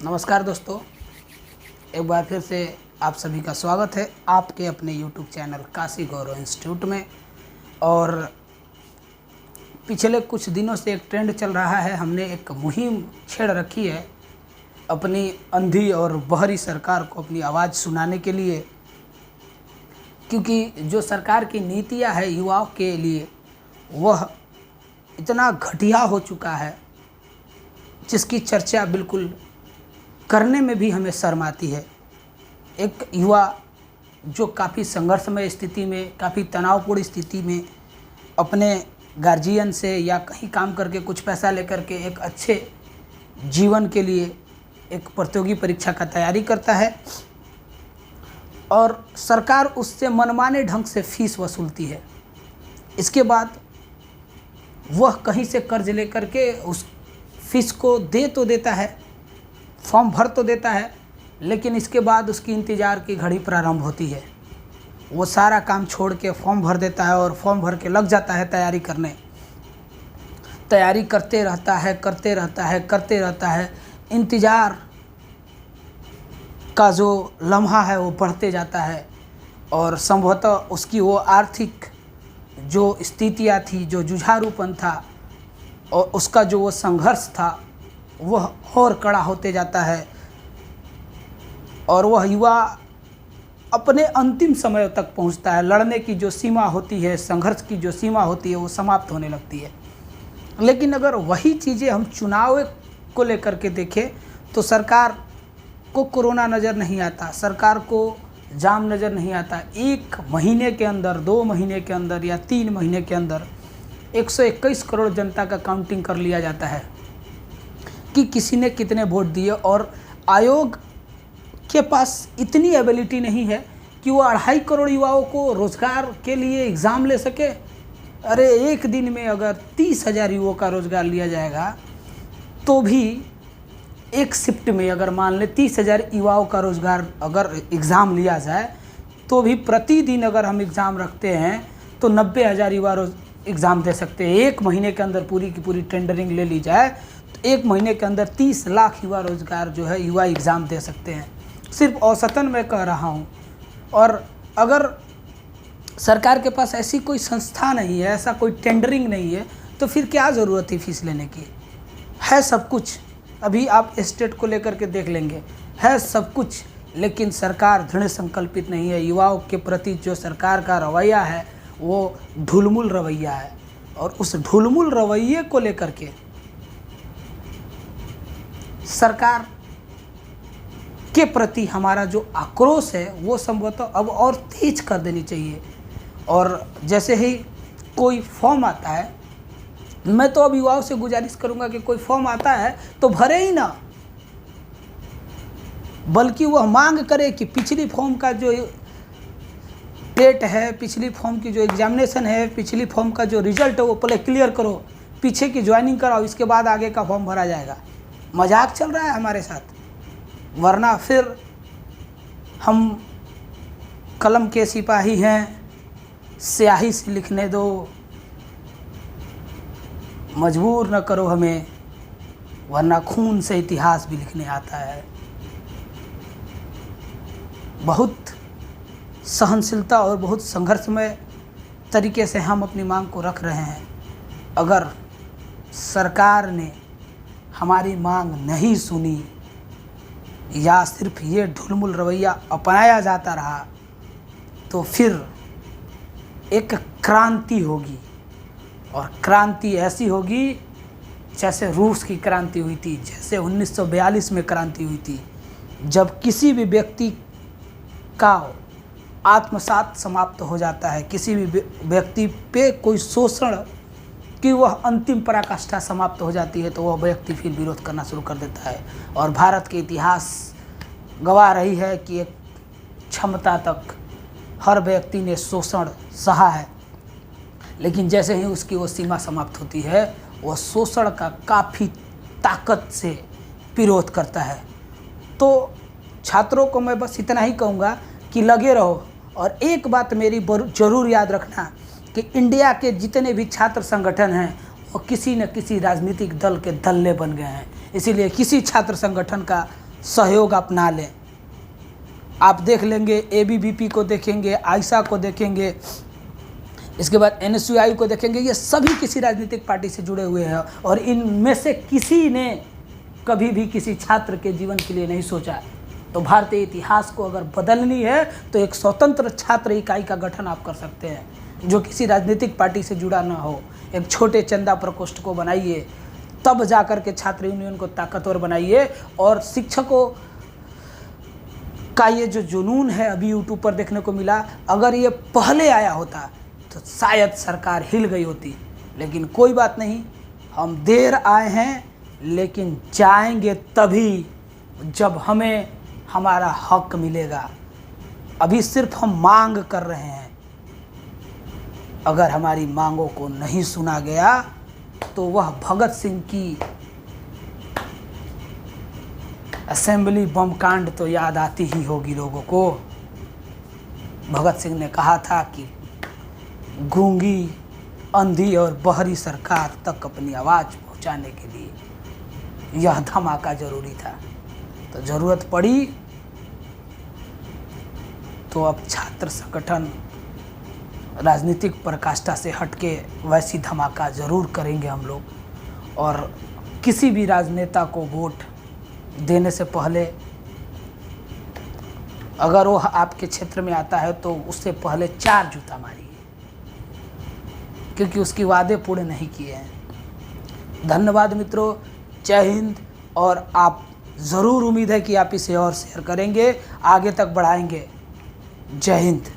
नमस्कार दोस्तों, एक बार फिर से आप सभी का स्वागत है आपके अपने YouTube चैनल काशी गौरव इंस्टीट्यूट में। और पिछले कुछ दिनों से एक ट्रेंड चल रहा है, हमने एक मुहिम छेड़ रखी है अपनी अंधी और बहरी सरकार को अपनी आवाज़ सुनाने के लिए, क्योंकि जो सरकार की नीतियां है युवाओं के लिए वह इतना घटिया हो चुका है जिसकी चर्चा बिल्कुल करने में भी हमें शर्म आती है। एक युवा जो काफ़ी संघर्षमय स्थिति में, काफ़ी तनावपूर्ण स्थिति में अपने गार्जियन से या कहीं काम करके कुछ पैसा लेकर के एक अच्छे जीवन के लिए एक प्रतियोगी परीक्षा का तैयारी करता है और सरकार उससे मनमाने ढंग से फीस वसूलती है। इसके बाद वह कहीं से कर्ज लेकर के उस फीस को दे तो देता है, फॉर्म भर तो देता है, लेकिन इसके बाद उसकी इंतज़ार की घड़ी प्रारंभ होती है। वो सारा काम छोड़ के फॉर्म भर देता है और फॉर्म भर के लग जाता है तैयारी करने। तैयारी करते रहता है। इंतज़ार का जो लम्हा है वो बढ़ते जाता है और संभवतः उसकी वो आर्थिक जो स्थितियाँ थी, जो जुझारूपन था और उसका जो वो संघर्ष था वह और कड़ा होते जाता है और वह युवा अपने अंतिम समय तक पहुंचता है। लड़ने की जो सीमा होती है, संघर्ष की जो सीमा होती है वो समाप्त होने लगती है। लेकिन अगर वही चीज़ें हम चुनाव को लेकर के देखें तो सरकार को कोरोना नज़र नहीं आता, सरकार को जाम नज़र नहीं आता। 1 महीने के अंदर, 2 महीने के अंदर या 3 महीने के अंदर 121 करोड़ जनता का काउंटिंग कर लिया जाता है कि किसी ने कितने वोट दिए। और आयोग के पास इतनी एबिलिटी नहीं है कि वो 2.5 करोड़ युवाओं को रोज़गार के लिए एग्ज़ाम ले सके। अरे एक दिन में अगर 30,000 युवाओं का रोज़गार लिया जाएगा तो भी एक शिफ्ट में अगर मान ले 30,000 युवाओं का रोज़गार अगर एग्ज़ाम लिया जाए तो भी प्रतिदिन अगर हम एग्ज़ाम रखते हैं तो 90,000 युवा एग्ज़ाम दे सकते हैं। 1 महीने के अंदर पूरी की पूरी टेंडरिंग ले ली जाए तो 1 महीने के अंदर 30 लाख युवा रोज़गार जो है युवा एग्ज़ाम दे सकते हैं। सिर्फ औसतन मैं कह रहा हूँ। और अगर सरकार के पास ऐसी कोई संस्था नहीं है, ऐसा कोई टेंडरिंग नहीं है, तो फिर क्या ज़रूरत है फीस लेने की? है सब कुछ। अभी आप स्टेट को लेकर के देख लेंगे, है सब कुछ, लेकिन सरकार दृढ़ संकल्पित नहीं है। युवाओं के प्रति जो सरकार का रवैया है वो ढुलमुल रवैया है और उस ढुलमुल रवैये को लेकर के सरकार के प्रति हमारा जो आक्रोश है वो संभवतः अब और तेज कर देनी चाहिए। और जैसे ही कोई फॉर्म आता है, मैं तो अब युवाओं से गुजारिश करूंगा कि कोई फॉर्म आता है तो भरे ही ना, बल्कि वह मांग करे कि पिछली फॉर्म का जो डेट है, पिछली फॉर्म की जो एग्जामिनेशन है, पिछली फॉर्म का जो रिजल्ट है वो पहले क्लियर करो, पीछे की ज्वाइनिंग कराओ, इसके बाद आगे का फॉर्म भरा जाएगा। मजाक चल रहा है हमारे साथ? वरना फिर हम कलम के सिपाही हैं, स्याही से लिखने दो, मजबूर न करो हमें, वरना खून से इतिहास भी लिखने आता है। बहुत सहनशीलता और बहुत संघर्षमय तरीके से हम अपनी मांग को रख रहे हैं। अगर सरकार ने हमारी मांग नहीं सुनी या सिर्फ ये ढुलमुल रवैया अपनाया जाता रहा तो फिर एक क्रांति होगी। और क्रांति ऐसी होगी जैसे रूस की क्रांति हुई थी, जैसे 1942 में क्रांति हुई थी, जब किसी भी व्यक्ति का आत्मसात समाप्त हो जाता है, किसी भी व्यक्ति पे कोई शोषण कि वह अंतिम पराकाष्ठा समाप्त हो जाती है तो वह व्यक्ति फिर विरोध करना शुरू कर देता है। और भारत के इतिहास गवाह रही है कि एक क्षमता तक हर व्यक्ति ने शोषण सहा है, लेकिन जैसे ही उसकी वो सीमा समाप्त होती है वह शोषण का काफ़ी ताकत से विरोध करता है। तो छात्रों को मैं बस इतना ही कहूँगा कि लगे रहो। और एक बात मेरी ज़रूर याद रखना कि इंडिया के जितने भी छात्र संगठन हैं वो किसी न किसी राजनीतिक दल के दल्ले बन गए हैं। इसीलिए किसी छात्र संगठन का सहयोग अपना लें। आप देख लेंगे, एबीवीपी को देखेंगे, आयशा को देखेंगे, इसके बाद एनएसयूआई को देखेंगे, ये सभी किसी राजनीतिक पार्टी से जुड़े हुए हैं और इनमें से किसी ने कभी भी किसी छात्र के जीवन के लिए नहीं सोचा। तो भारतीय इतिहास को अगर बदलनी है तो एक स्वतंत्र छात्र इकाई का गठन आप कर सकते हैं जो किसी राजनीतिक पार्टी से जुड़ा ना हो। एक छोटे चंदा प्रकोष्ठ को बनाइए, तब जाकर के छात्र यूनियन को ताकतवर बनाइए। और शिक्षकों का ये जो जुनून है अभी यूट्यूब पर देखने को मिला, अगर ये पहले आया होता तो शायद सरकार हिल गई होती। लेकिन कोई बात नहीं, हम देर आए हैं लेकिन जाएंगे तभी जब हमें हमारा हक मिलेगा। अभी सिर्फ हम मांग कर रहे हैं। अगर हमारी मांगों को नहीं सुना गया तो वह भगत सिंह की असेंबली बम कांड तो याद आती ही होगी लोगों को। भगत सिंह ने कहा था कि गूंगी, अंधी और बहरी सरकार तक अपनी आवाज़ पहुंचाने के लिए यह धमाका जरूरी था। तो ज़रूरत पड़ी तो अब छात्र संगठन राजनीतिक पराकाष्ठा से हटके वैसी धमाका ज़रूर करेंगे हम लोग। और किसी भी राजनेता को वोट देने से पहले अगर वो आपके क्षेत्र में आता है तो उससे पहले 4 जूता मारिए, क्योंकि उसकी वादे पूरे नहीं किए हैं। धन्यवाद मित्रों, जय हिंद। और आप ज़रूर, उम्मीद है कि आप इसे और शेयर करेंगे, आगे तक बढ़ाएंगे। जय हिंद।